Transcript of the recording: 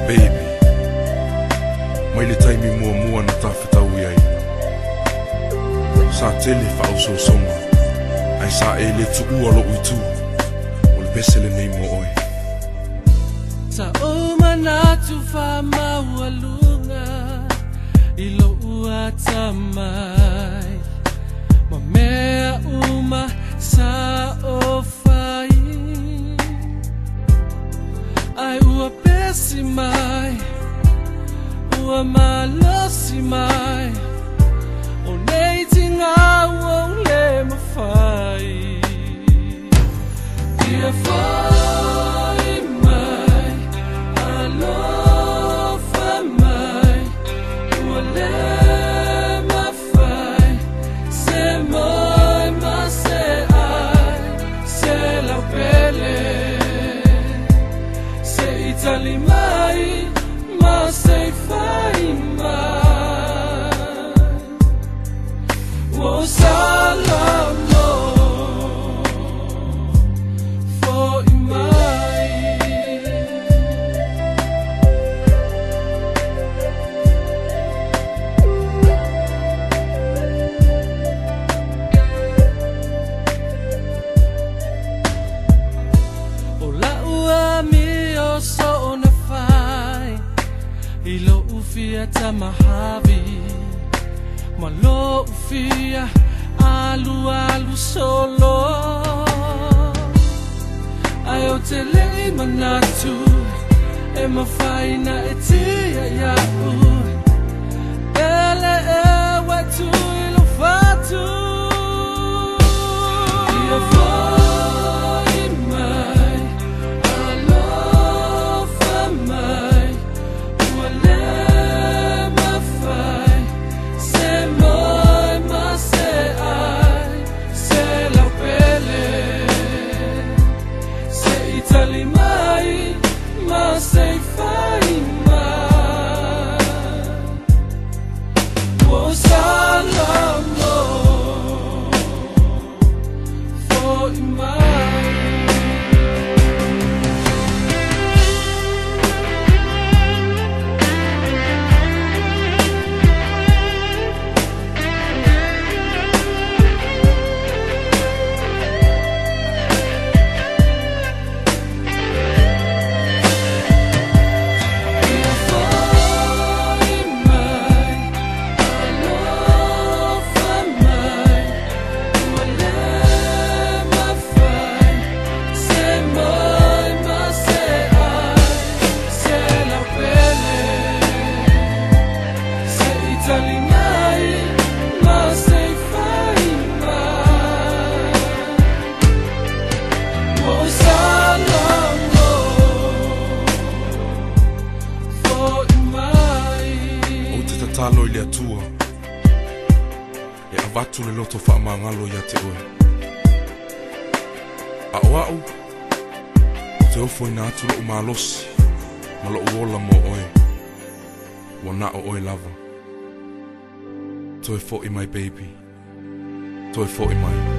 baby. Mai le taimi mua na tawhetau iai. Sa tele whausosonga. Ai sa e le tu ua lo uitu. O le pesele nei mo oi. Ta uma na tu whamau alunga ilo ua tamai. Ma mea uma sa o whai. Ai ua pesi mai, ua malosi mai. O nei tinga ua le mawhai. Ia whai mai, alofa mai. Ua le mawhai, se moi ma se ai, se lau pele. Se itali mai, ma se fai mai. Wo salamo, for mai. O la ua mi o so na fai, ilo ufia tamahavi. Malo ufia alu solo. Ai o te lei manatu, e mawhaina e tia iau. Ele e watu ilo fatu. Ia whai mai, alofa mai. Ua le mawhai, se moi ma se ai, se lau pele. Se itali mai, ma se fai mai. Wo salamo, for mai. Talo i le atua e avatu le loto whaamangalo ia te oe. A oau te ofo ina atu lo umalosi ma lo uola mo oe wana o oe lava. Toi fo i my baby, toi fo i mai.